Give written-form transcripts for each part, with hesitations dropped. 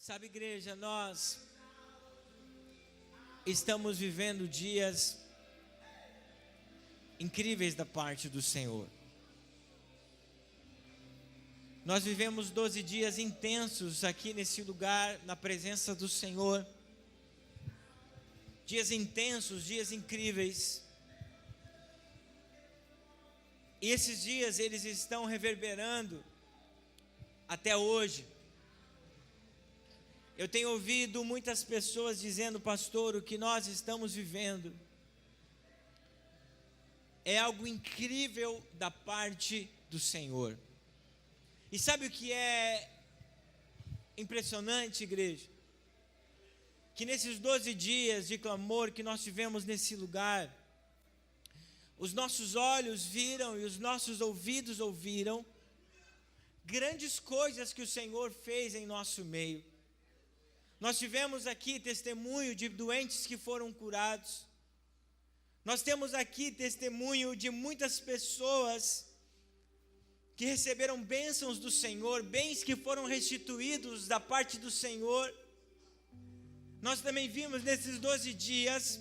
Sabe, igreja, nós estamos vivendo dias incríveis da parte do Senhor. Nós vivemos 12 dias intensos aqui nesse lugar, na presença do Senhor. Dias intensos, dias incríveis. E esses dias eles estão reverberando até hoje. Eu tenho ouvido muitas pessoas dizendo, pastor, o que nós estamos vivendo é algo incrível da parte do Senhor. E sabe o que é impressionante, igreja? Que nesses 12 dias de clamor que nós tivemos nesse lugar, os nossos olhos viram e os nossos ouvidos ouviram grandes coisas que o Senhor fez em nosso meio. Nós tivemos aqui testemunho de doentes que foram curados. Nós temos aqui testemunho de muitas pessoas que receberam bênçãos do Senhor, bens que foram restituídos da parte do Senhor. Nós também vimos nesses 12 dias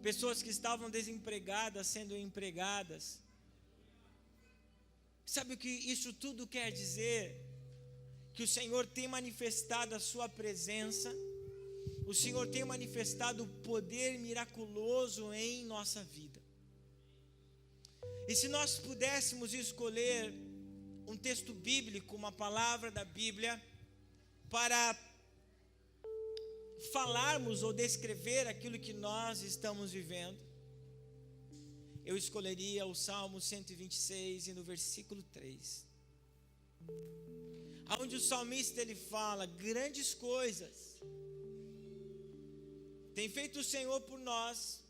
pessoas que estavam desempregadas sendo empregadas. Sabe o que isso tudo quer dizer? Que o Senhor tem manifestado a sua presença, o Senhor tem manifestado o poder miraculoso em nossa vida. E se nós pudéssemos escolher um texto bíblico, uma palavra da Bíblia, para falarmos ou descrever aquilo que nós estamos vivendo, eu escolheria o Salmo 126 e no versículo 3. Onde o salmista ele fala, grandes coisas tem feito o Senhor por nós,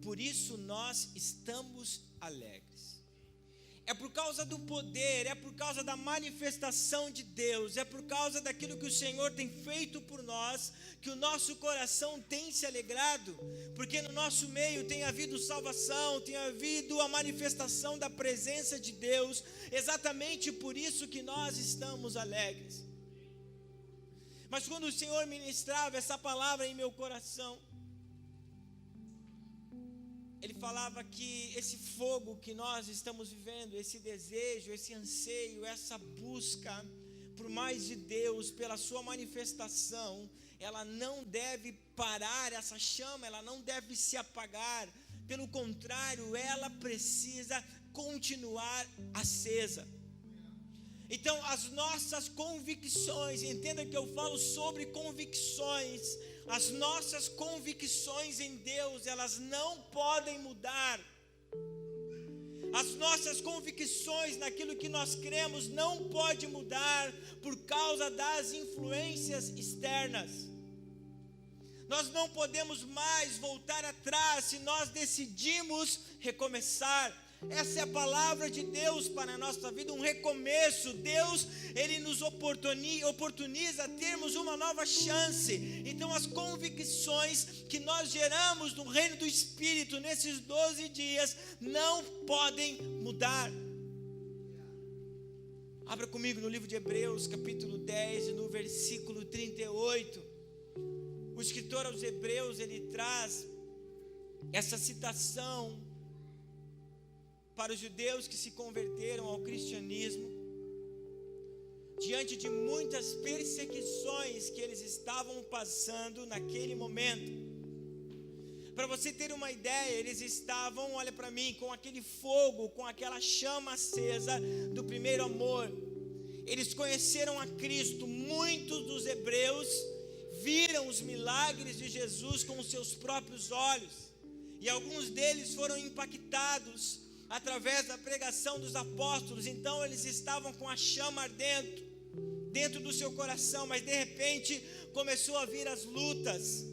por isso nós estamos alegres. É por causa do poder, é por causa da manifestação de Deus, é por causa daquilo que o Senhor tem feito por nós, que o nosso coração tem se alegrado, porque no nosso meio tem havido salvação, tem havido a manifestação da presença de Deus, exatamente por isso que nós estamos alegres. Mas quando o Senhor ministrava essa palavra em meu coração, Ele falava que esse fogo que nós estamos vivendo, esse desejo, esse anseio, essa busca por mais de Deus, pela sua manifestação, ela não deve parar, essa chama, ela não deve se apagar. Pelo contrário, ela precisa continuar acesa. Então, as nossas convicções, entenda que eu falo sobre convicções, as nossas convicções em Deus, elas não podem mudar. As nossas convicções naquilo que nós cremos não pode mudar por causa das influências externas. Nós não podemos mais voltar atrás se nós decidimos recomeçar. Essa é a palavra de Deus para a nossa vida, um recomeço. Deus, Ele nos oportuniza termos uma nova chance. Então as convicções que nós geramos no reino do Espírito nesses 12 dias não podem mudar. Abra comigo no livro de Hebreus, capítulo 10, no versículo 38. O escritor aos Hebreus, ele traz essa citação para os judeus que se converteram ao cristianismo, diante de muitas perseguições que eles estavam passando naquele momento. Para você ter uma ideia, eles estavam, olha para mim, com aquele fogo, com aquela chama acesa do primeiro amor. Eles conheceram a Cristo. Muitos dos hebreus viram os milagres de Jesus com os seus próprios olhos, e alguns deles foram impactados através da pregação dos apóstolos. Então eles estavam com a chama ardendo dentro do seu coração, mas de repente começou a vir as lutas.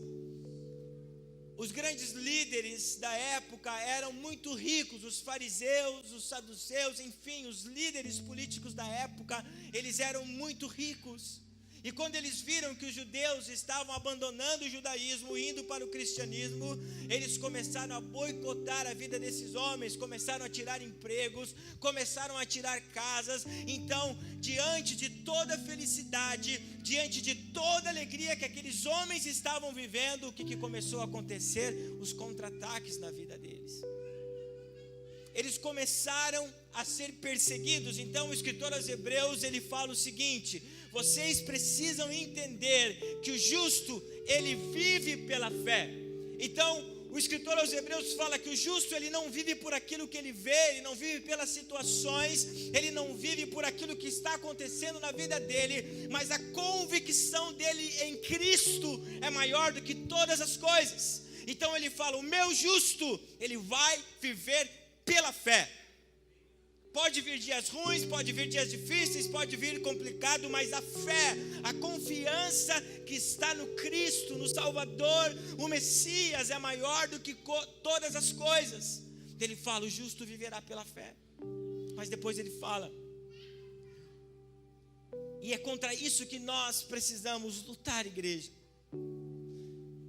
Os grandes líderes da época eram muito ricos, os fariseus, os saduceus, enfim, os líderes políticos da época, eles eram muito ricos. E quando eles viram que os judeus estavam abandonando o judaísmo, indo para o cristianismo, eles começaram a boicotar a vida desses homens, começaram a tirar empregos, começaram a tirar casas. Então, diante de toda a felicidade, diante de toda a alegria que aqueles homens estavam vivendo, o que começou a acontecer? Os contra-ataques na vida deles. Eles começaram a ser perseguidos. Então o escritor aos Hebreus, ele fala o seguinte: vocês precisam entender que o justo, ele vive pela fé. Então o escritor aos Hebreus fala que o justo, ele não vive por aquilo que ele vê, ele não vive pelas situações, ele não vive por aquilo que está acontecendo na vida dele, mas a convicção dele em Cristo é maior do que todas as coisas. Então ele fala: o meu justo, ele vai viver pela fé. Pode vir dias ruins, pode vir dias difíceis, pode vir complicado, mas a fé, a confiança que está no Cristo, no Salvador, o Messias, é maior do que todas as coisas. Ele fala: o justo viverá pela fé. Mas depois ele fala, e é contra isso que nós precisamos lutar, igreja.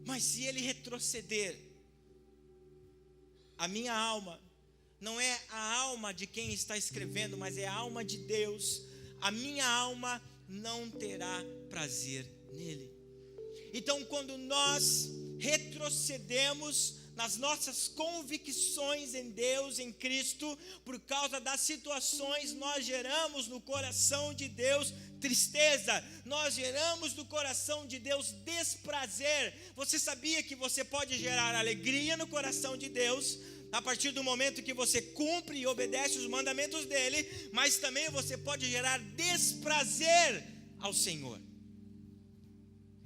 Mas se ele retroceder, a minha alma, não é a alma de quem está escrevendo, mas é a alma de Deus, a minha alma não terá prazer nele. Então, quando nós retrocedemos nas nossas convicções em Deus, em Cristo, por causa das situações, nós geramos no coração de Deus tristeza, nós geramos no coração de Deus desprazer. Você sabia que você pode gerar alegria no coração de Deus a partir do momento que você cumpre e obedece os mandamentos dele, mas também você pode gerar desprazer ao Senhor.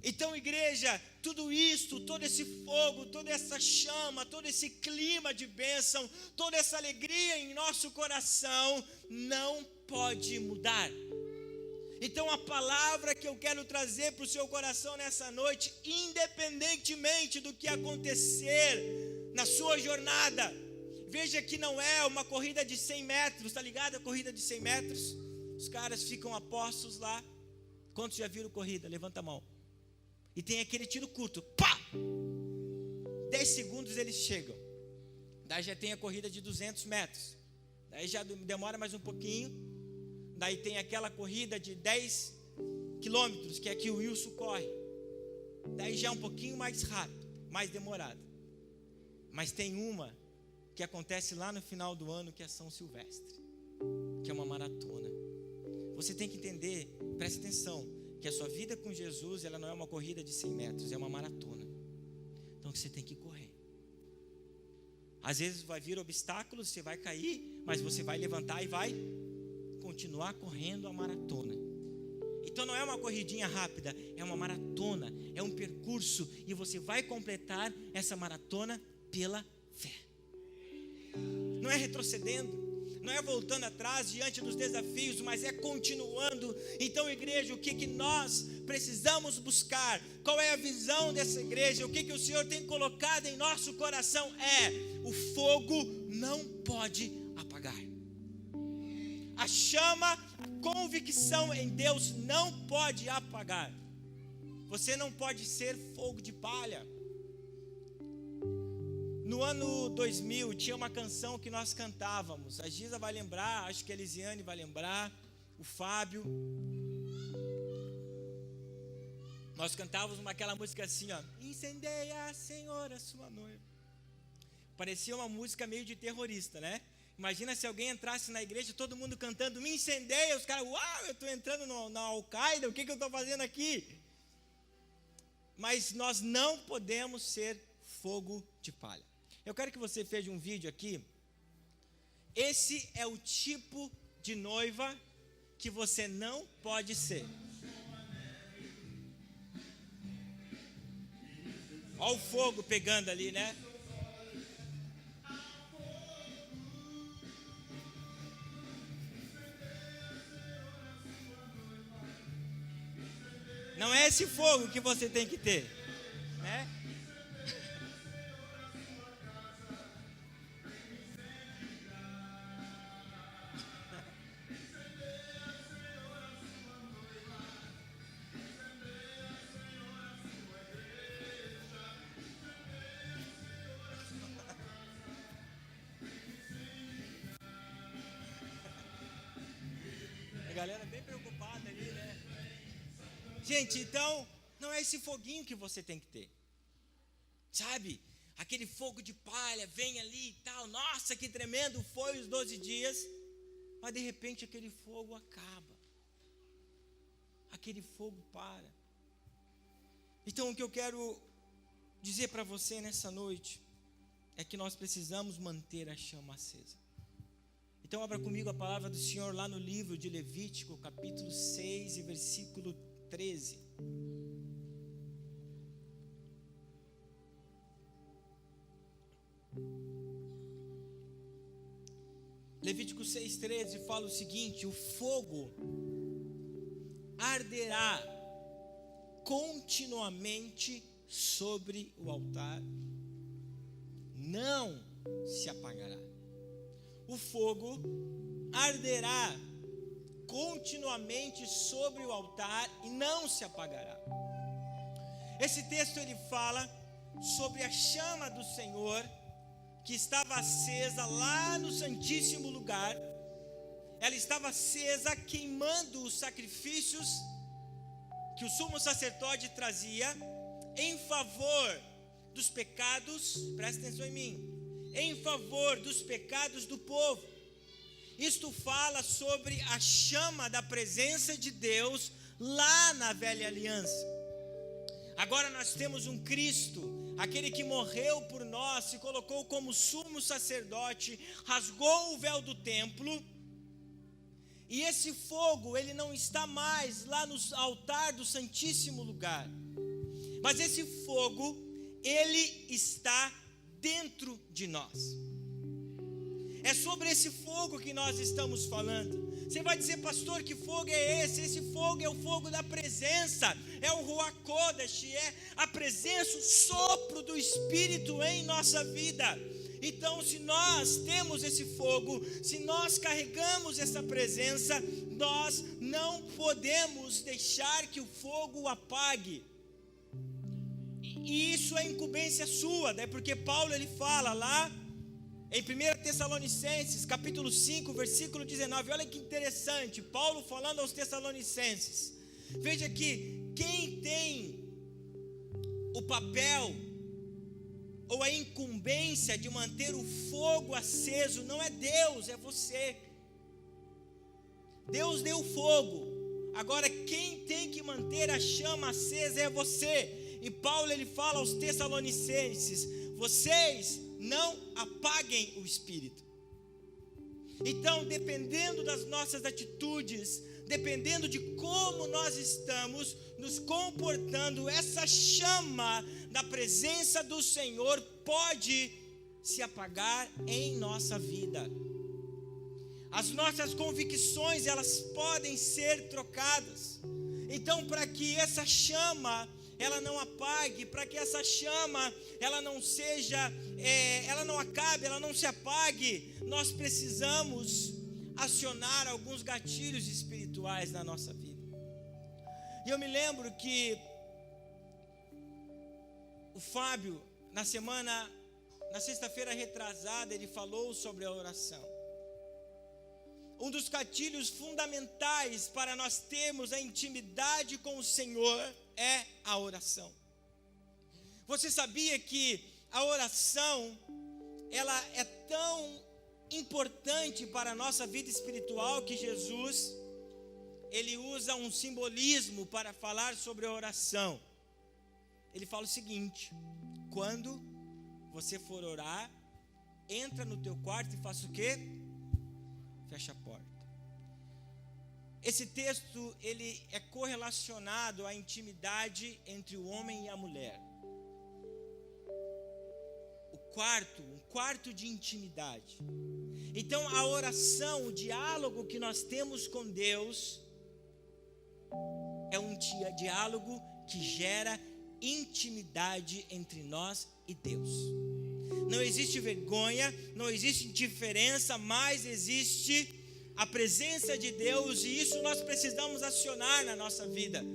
Então, igreja, tudo isto, todo esse fogo, toda essa chama, todo esse clima de bênção, toda essa alegria em nosso coração não pode mudar. Então a palavra que eu quero trazer para o seu coração nessa noite, independentemente do que acontecer na sua jornada, veja que não é uma corrida de 100 metros, tá ligado? A corrida de 100 metros, os caras ficam apostos lá. Quantos já viram corrida? Levanta a mão. E tem aquele tiro curto, pá! 10 segundos eles chegam. Daí já tem a corrida de 200 metros. Daí já demora mais um pouquinho. Daí tem aquela corrida de 10 quilômetros, que é que o Wilson corre. Daí já é um pouquinho mais rápido, mais demorado. Mas tem uma que acontece lá no final do ano, que é São Silvestre, que é uma maratona. Você tem que entender, preste atenção, que a sua vida com Jesus, ela não é uma corrida de 100 metros, é uma maratona. Então você tem que correr. Às vezes vai vir obstáculos, você vai cair, mas você vai levantar e vai continuar correndo a maratona. Então não é uma corridinha rápida, é uma maratona, é um percurso, e você vai completar essa maratona pela fé. Não é retrocedendo, não é voltando atrás diante dos desafios, mas é continuando. Então, igreja, o que nós precisamos buscar? Qual é a visão dessa igreja? O que o Senhor tem colocado em nosso coração? O fogo não pode apagar. A chama, a convicção em Deus não pode apagar. Você não pode ser fogo de palha. No ano 2000, tinha uma canção que nós cantávamos. A Giza vai lembrar, acho que a Elisiane vai lembrar, o Fábio. Nós cantávamos aquela música assim, ó: incendeia, Senhor, a sua noiva. Parecia uma música meio de terrorista, né? Imagina se alguém entrasse na igreja, todo mundo cantando, me incendeia. Os caras, uau, eu estou entrando na Al-Qaeda, o que eu estou fazendo aqui? Mas nós não podemos ser fogo de palha. Eu quero que você veja um vídeo aqui. Esse é o tipo de noiva que você não pode ser. Olha o fogo pegando ali, né? Não é esse fogo que você tem que ter, né? galera bem preocupada ali, né? Gente, então, não é esse foguinho que você tem que ter. Sabe? Aquele fogo de palha, vem ali e tal. Nossa, que tremendo foi os 12 dias. Mas de repente aquele fogo acaba. Aquele fogo para. Então o que eu quero dizer para você nessa noite é que nós precisamos manter a chama acesa. Então abra comigo a palavra do Senhor lá no livro de Levítico, capítulo 6 e versículo 13. Levítico 6,13 fala o seguinte: o fogo arderá continuamente sobre o altar, não se apagará. O fogo arderá continuamente sobre o altar e não se apagará. Esse texto ele fala sobre a chama do Senhor que estava acesa lá no Santíssimo Lugar. Ela estava acesa queimando os sacrifícios que o sumo sacerdote trazia em favor dos pecados, presta atenção em mim, em favor dos pecados do povo. Isto fala sobre a chama da presença de Deus lá na velha aliança. Agora nós temos um Cristo, aquele que morreu por nós, se colocou como sumo sacerdote, rasgou o véu do templo. E esse fogo, ele não está mais lá no altar do Santíssimo Lugar. Mas esse fogo, ele está dentro de nós. É sobre esse fogo que nós estamos falando. Você vai dizer, pastor, que fogo é esse? Esse fogo é o fogo da presença, é o Ruach Kodesh, é a presença, o sopro do Espírito em nossa vida. Então, se nós temos esse fogo, se nós carregamos essa presença, nós não podemos deixar que o fogo o apague. E isso é incumbência sua, né? Porque Paulo ele fala lá em 1 Tessalonicenses, capítulo 5, versículo 19, olha que interessante, Paulo falando aos Tessalonicenses. Veja que quem tem o papel ou a incumbência de manter o fogo aceso não é Deus, é você. Deus deu fogo, agora quem tem que manter a chama acesa é você. E Paulo ele fala aos Tessalonicenses: vocês não apaguem o Espírito. Então, dependendo das nossas atitudes, dependendo de como nós estamos nos comportando, essa chama da presença do Senhor pode se apagar em nossa vida. As nossas convicções, elas podem ser trocadas. Então, para que essa chama ela não apague, para que essa chama ela não seja, ela não acabe, ela não se apague, nós precisamos acionar alguns gatilhos espirituais na nossa vida. E eu me lembro que o Fábio, na sexta-feira retrasada, ele falou sobre a oração. Um dos gatilhos fundamentais para nós termos a intimidade com o Senhor é a oração. Você sabia que a oração, ela é tão importante para a nossa vida espiritual que Jesus, ele usa um simbolismo para falar sobre a oração. Ele fala o seguinte: quando você for orar, entra no teu quarto e faça o quê? Fecha a porta. Esse texto ele é correlacionado à intimidade entre o homem e a mulher. Um quarto de intimidade. Então a oração, o diálogo que nós temos com Deus é um diálogo que gera intimidade entre nós e Deus. Não existe vergonha, não existe indiferença, mas existe a presença de Deus, e isso nós precisamos acionar na nossa vida.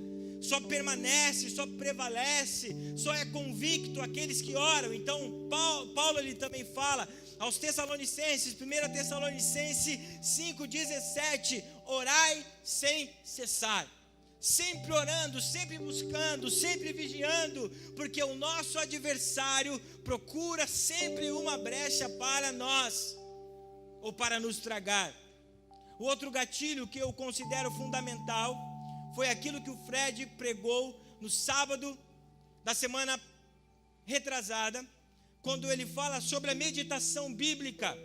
Só permanece, só prevalece, só é convicto aqueles que oram. Então Paulo ele também fala aos Tessalonicenses, 1 Tessalonicenses 5,17: orai sem cessar. Sempre orando, sempre buscando, sempre vigiando, porque o nosso adversário procura sempre uma brecha para nós, ou para nos tragar. O outro gatilho que eu considero fundamental foi aquilo que o Fred pregou no sábado da semana retrasada, quando ele fala sobre a meditação bíblica.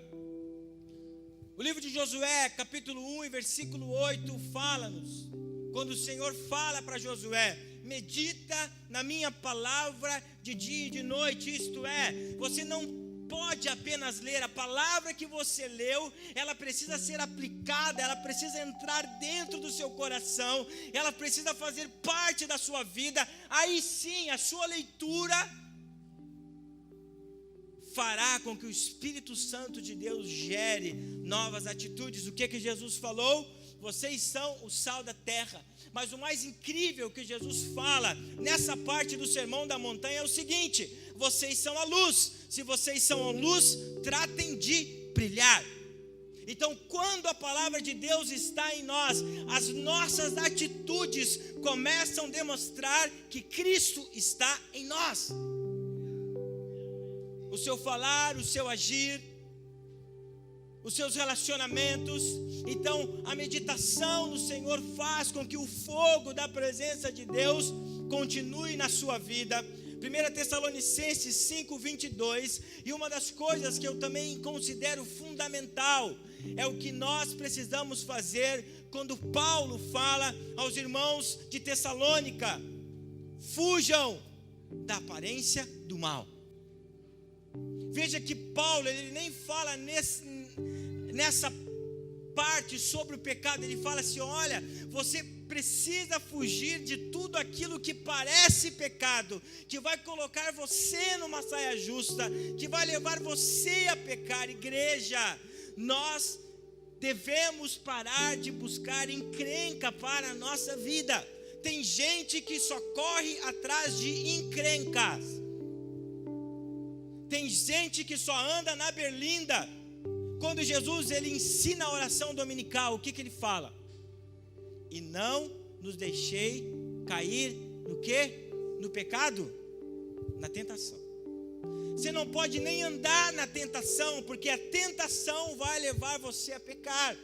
O livro de Josué, capítulo 1 e versículo 8, fala-nos, quando o Senhor fala para Josué: medita na minha palavra de dia e de noite. Isto é, você não pode apenas ler a palavra que você leu, ela precisa ser aplicada, ela precisa entrar dentro do seu coração, ela precisa fazer parte da sua vida. Aí sim, a sua leitura fará com que o Espírito Santo de Deus gere novas atitudes. O que Jesus falou? Vocês são o sal da terra. Mas o mais incrível que Jesus fala nessa parte do Sermão da Montanha é o seguinte: vocês são a luz. Se vocês são a luz, tratem de brilhar. Então, quando a palavra de Deus está em nós, as nossas atitudes começam a demonstrar que Cristo está em nós. O seu falar, o seu agir, os seus relacionamentos. Então, a meditação no Senhor faz com que o fogo da presença de Deus continue na sua vida. 1 Tessalonicenses 5:22, e uma das coisas que eu também considero fundamental é o que nós precisamos fazer quando Paulo fala aos irmãos de Tessalônica: fujam da aparência do mal. Veja que Paulo, ele nem fala nessa parte sobre o pecado. Ele fala assim: olha, você precisa fugir de tudo aquilo que parece pecado, que vai colocar você numa saia justa, que vai levar você a pecar. Igreja, nós devemos parar de buscar encrenca para a nossa vida. Tem gente que só corre atrás de encrencas. Tem gente que só anda na berlinda. Quando Jesus ele ensina a oração dominical, o que ele fala? E não nos deixei cair no quê? No pecado? Na tentação. Você não pode nem andar na tentação, porque a tentação vai levar você a pecar.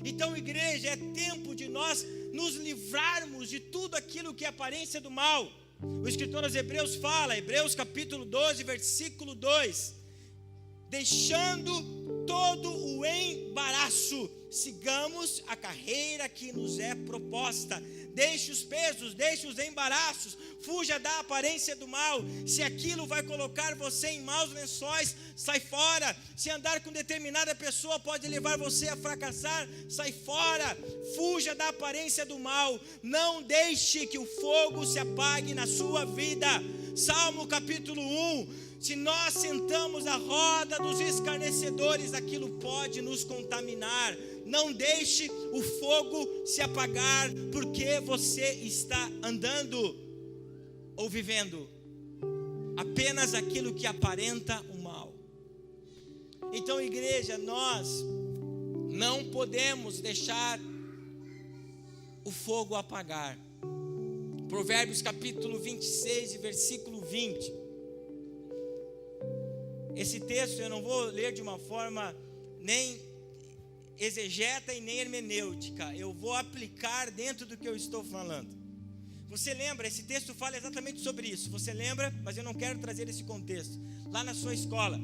Então, igreja, é tempo de nós nos livrarmos de tudo aquilo que é aparência do mal. O escritor aos Hebreus fala, Hebreus capítulo 12, versículo 2: deixando todo o embaraço, sigamos a carreira que nos é proposta. Deixe os pesos, deixe os embaraços, fuja da aparência do mal. Se aquilo vai colocar você em maus lençóis, sai fora. Se andar com determinada pessoa pode levar você a fracassar, sai fora. Fuja da aparência do mal. Não deixe que o fogo se apague na sua vida. Salmo capítulo 1. Se nós sentamos à roda dos escarnecedores, aquilo pode nos contaminar. Não deixe o fogo se apagar, porque você está andando ou vivendo apenas aquilo que aparenta o mal. Então, igreja, nós não podemos deixar o fogo apagar. Provérbios capítulo 26 e versículo 20. Esse texto eu não vou ler de uma forma nem exegeta e nem hermenêutica. Eu vou aplicar dentro do que eu estou falando. Você lembra? Esse texto fala exatamente sobre isso. Você lembra? Mas eu não quero trazer esse contexto. Lá na sua escola,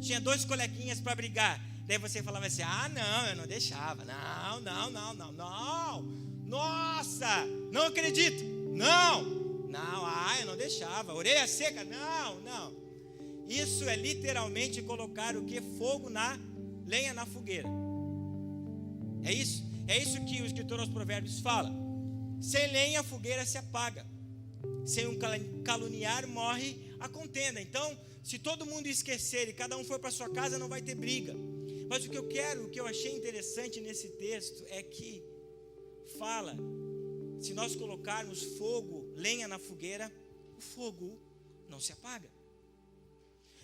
tinha 2 coleguinhas para brigar. Daí você falava assim: ah, não, eu não deixava. Não. Nossa, não acredito. Não, eu não deixava. Orelha seca, não. Isso é literalmente colocar o que? Fogo na lenha na fogueira. É isso que o escritor aos Provérbios fala. Sem lenha a fogueira se apaga. Sem um caluniar morre a contenda. Então, se todo mundo esquecer e cada um for para sua casa, não vai ter briga. Mas o que eu achei interessante nesse texto é que fala, se nós colocarmos fogo, lenha na fogueira, o fogo não se apaga.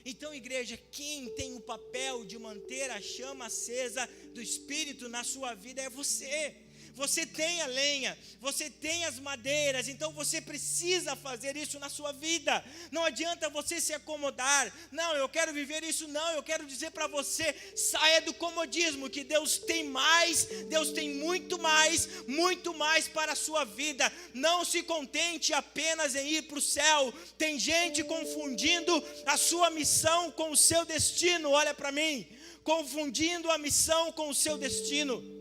Então, igreja, quem tem o papel de manter a chama acesa do Espírito na sua vida é você. você tem a lenha, você tem as madeiras, então você precisa fazer isso na sua vida. Não adianta você se acomodar. Não, eu quero viver isso. Não, eu quero dizer para você, saia do comodismo, que Deus tem mais, Deus tem muito mais para a sua vida. Não se contente apenas em ir para o céu. Tem gente confundindo a sua missão com o seu destino. Olha para mim, confundindo a missão com o seu destino.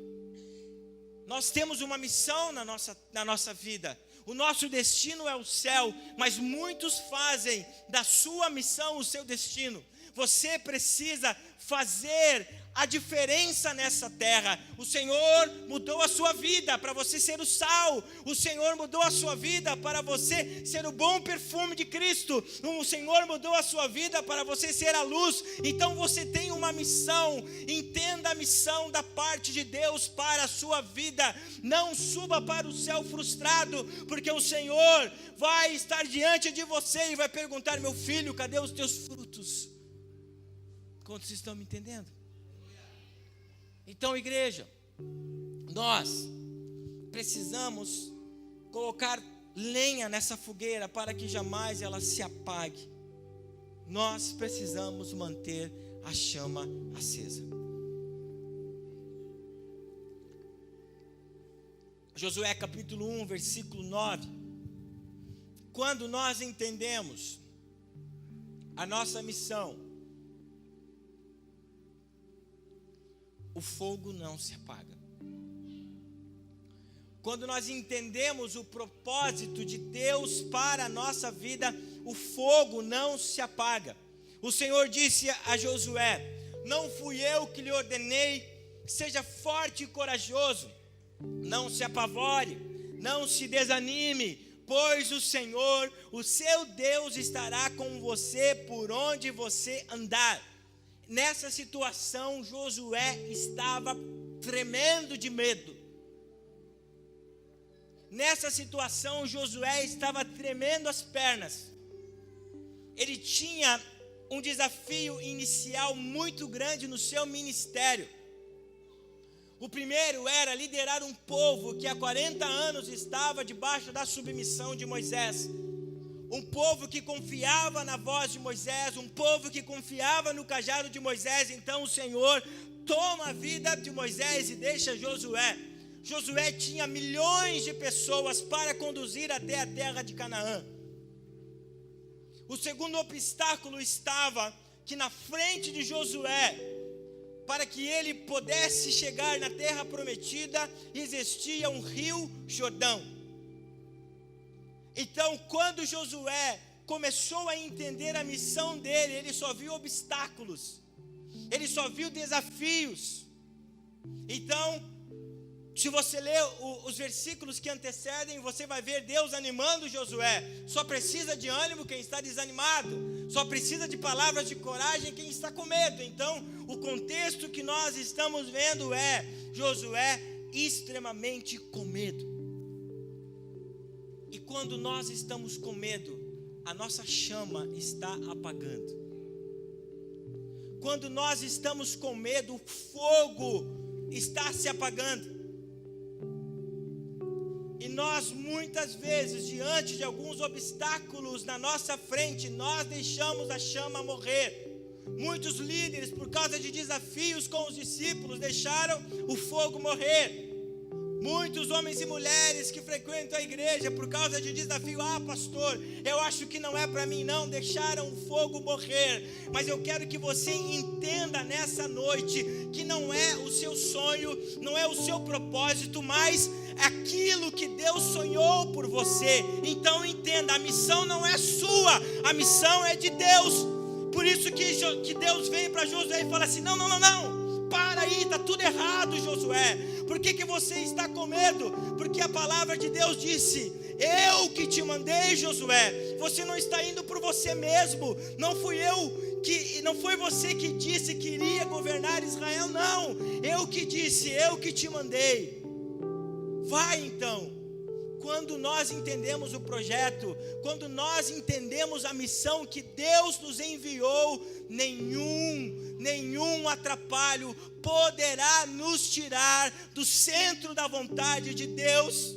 Nós temos uma missão na nossa vida. O nosso destino é o céu, mas muitos fazem da sua missão o seu destino. Você precisa fazer a diferença nessa terra. O Senhor mudou a sua vida para você ser o sal. O Senhor mudou a sua vida para você ser o bom perfume de Cristo. O Senhor mudou a sua vida para você ser a luz. Então você tem uma missão. Entenda a missão da parte de Deus para a sua vida. Não suba para o céu frustrado, porque o Senhor vai estar diante de você e vai perguntar: meu filho, cadê os teus frutos? Quantos estão me entendendo? Então, igreja, nós precisamos colocar lenha nessa fogueira para que jamais ela se apague. Nós precisamos manter a chama acesa. Josué capítulo 1, versículo 9. Quando nós entendemos a nossa missão, o fogo não se apaga. Quando nós entendemos o propósito de Deus para a nossa vida, o fogo não se apaga. O Senhor disse a Josué: não fui eu que lhe ordenei, seja forte e corajoso, não se apavore, não se desanime, pois o Senhor, o seu Deus, estará com você por onde você andar. Nessa situação, Josué estava tremendo de medo. Nessa situação, Josué estava tremendo as pernas. Ele tinha um desafio inicial muito grande no seu ministério. O primeiro era liderar um povo que há 40 anos estava debaixo da submissão de Moisés. Um povo que confiava na voz de Moisés, um povo que confiava no cajado de Moisés. Então o Senhor toma a vida de Moisés e deixa Josué. Josué tinha milhões de pessoas para conduzir até a terra de Canaã. O segundo obstáculo estava que na frente de Josué, para que ele pudesse chegar na terra prometida, existia um rio Jordão. Então, quando Josué começou a entender a missão dele, ele só viu obstáculos, ele só viu desafios. Então, se você ler os versículos que antecedem, você vai ver Deus animando Josué. Só precisa de ânimo quem está desanimado, só precisa de palavras de coragem quem está com medo. Então, o contexto que nós estamos vendo é Josué extremamente com medo. E quando nós estamos com medo, a nossa chama está apagando. Quando nós estamos com medo, o fogo está se apagando. E nós muitas vezes, diante de alguns obstáculos na nossa frente, nós deixamos a chama morrer. Muitos líderes, por causa de desafios com os discípulos, deixaram o fogo morrer. Muitos homens e mulheres que frequentam a igreja, por causa de desafio: pastor, eu acho que não é para mim não, deixaram o fogo morrer. Mas eu quero que você entenda nessa noite que não é o seu sonho, não é o seu propósito, mas aquilo que Deus sonhou por você. Então entenda, a missão não é sua, a missão é de Deus. Por isso que Deus vem para Josué e fala assim: não, para aí, está tudo errado, Josué. Por que você está com medo? Porque a palavra de Deus disse: eu que te mandei, Josué. Você não está indo por você mesmo. Não foi você que disse que iria governar Israel, não. Eu que disse, eu que te mandei. Vai então. quando nós entendemos o projeto, quando nós entendemos a missão que Deus nos enviou, nenhum atrapalho poderá nos tirar do centro da vontade de Deus.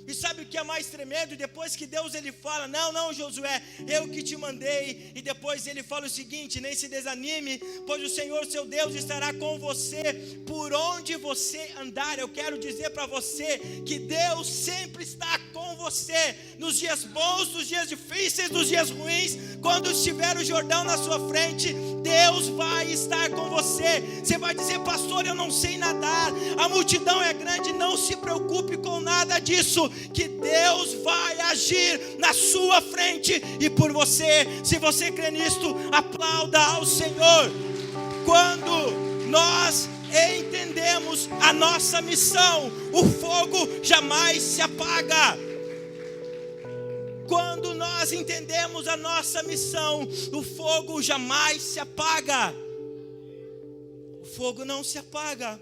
E sabe o que é mais tremendo? Depois que Deus ele fala, não Josué, eu que te mandei, e depois ele fala o seguinte: nem se desanime, pois o Senhor seu Deus estará com você por onde você andar. Eu quero dizer para você que Deus sempre está com você, nos dias bons, nos dias difíceis, nos dias ruins. Quando estiver o Jordão na sua frente, Deus vai estar com você. Você vai dizer: pastor, eu não sei nadar, a multidão é grande. Não se preocupe com nada disso, que Deus vai agir na sua frente e por você. Se você crê nisto, aplauda ao Senhor. Quando nós entendemos a nossa missão, o fogo jamais se apaga. Quando nós entendemos a nossa missão, o fogo jamais se apaga. O fogo não se apaga,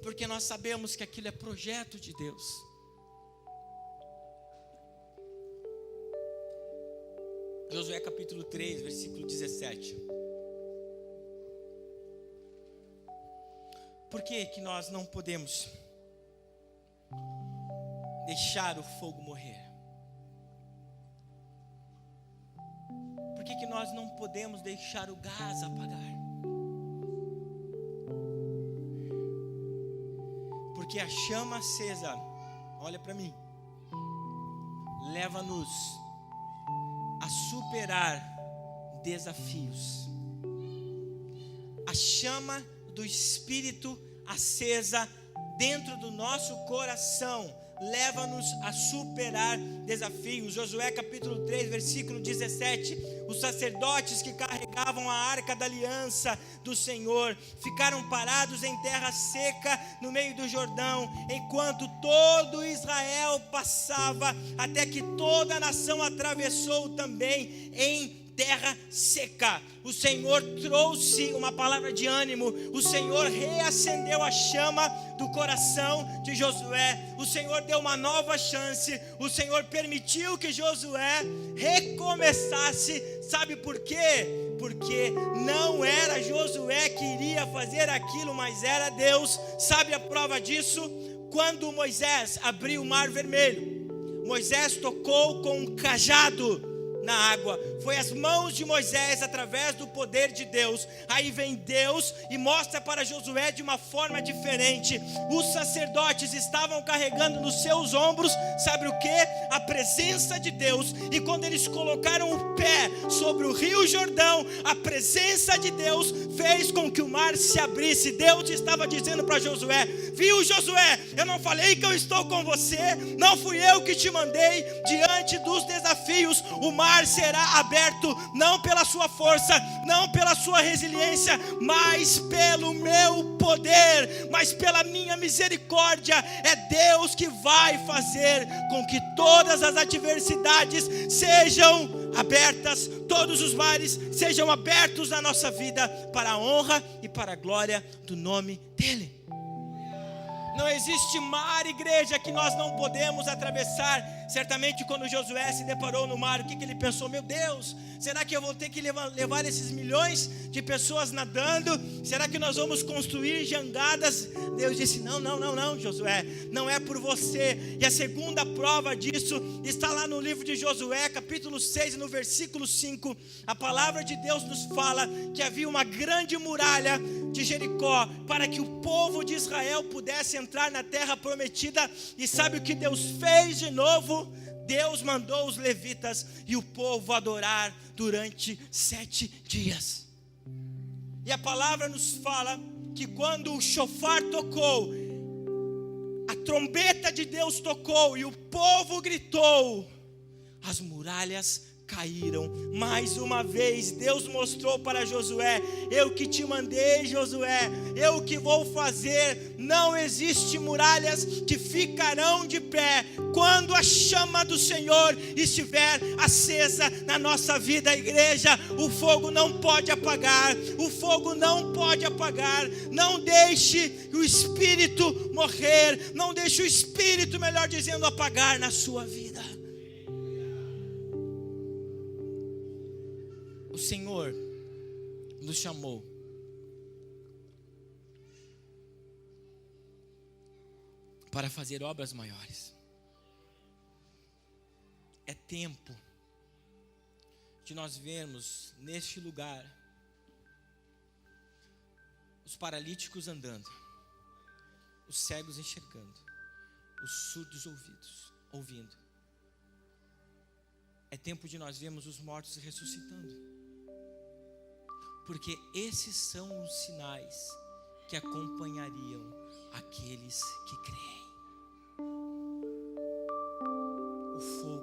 porque nós sabemos que aquilo é projeto de Deus. Josué capítulo 3, versículo 17. Por que que nós não podemos deixar o fogo morrer? Por que que nós não podemos deixar o gás apagar? Porque a chama acesa, olha para mim, leva-nos a superar desafios. A chama do Espírito acesa dentro do nosso coração leva-nos a superar desafios. Josué capítulo 3, versículo 17. Os sacerdotes que carregavam a arca da aliança do Senhor ficaram parados em terra seca no meio do Jordão, enquanto todo Israel passava, até que toda a nação atravessou também em terra seca. O Senhor trouxe uma palavra de ânimo. O Senhor reacendeu a chama do coração de Josué. O Senhor deu uma nova chance. O Senhor permitiu que Josué recomeçasse. Sabe por quê? Porque não era Josué que iria fazer aquilo, mas era Deus. Sabe a prova disso? Quando Moisés abriu o mar vermelho, Moisés tocou com um cajado na água. Foi as mãos de Moisés através do poder de Deus. Aí vem Deus e mostra para Josué de uma forma diferente. Os sacerdotes estavam carregando nos seus ombros, sabe o que? A presença de Deus. E quando eles colocaram o pé sobre o rio Jordão, a presença de Deus fez com que o mar se abrisse. Deus estava dizendo para Josué: viu, Josué, eu não falei que eu estou com você? Não fui eu que te mandei? Diante dos desafios, o mar será aberto, não pela sua força, não pela sua resiliência, mas pelo meu poder, mas pela minha misericórdia. É Deus que vai fazer com que todas as adversidades sejam abertas, todos os mares sejam abertos na nossa vida, para a honra e para a glória do nome dEle. Não existe mar, igreja, que nós não podemos atravessar. Certamente quando Josué se deparou no mar, o que ele pensou? Meu Deus, será que eu vou ter que levar esses milhões de pessoas nadando? Será que nós vamos construir jangadas? Deus disse: não, Josué, não é por você. E a segunda prova disso está lá no livro de Josué, capítulo 6, no versículo 5. A palavra de Deus nos fala que havia uma grande muralha de Jericó, para que o povo de Israel pudesse entrar na terra prometida. E sabe o que Deus fez de novo? Deus mandou os levitas e o povo adorar durante 7 dias. E a palavra nos fala que quando o chofar tocou, a trombeta de Deus tocou e o povo gritou, as muralhas caíram. Mais uma vez Deus mostrou para Josué: eu que te mandei, Josué, eu que vou fazer. Não existe muralhas que ficarão de pé quando a chama do Senhor estiver acesa na nossa vida, igreja. O fogo não pode apagar, o fogo não pode apagar. Não deixe o Espírito morrer, não deixe o Espírito, melhor dizendo, apagar na sua vida. O Senhor nos chamou para fazer obras maiores. É tempo de nós vermos neste lugar os paralíticos andando, os cegos enxergando, os surdos ouvindo. É tempo de nós vermos os mortos ressuscitando, porque esses são os sinais que acompanhariam aqueles que creem. O fogo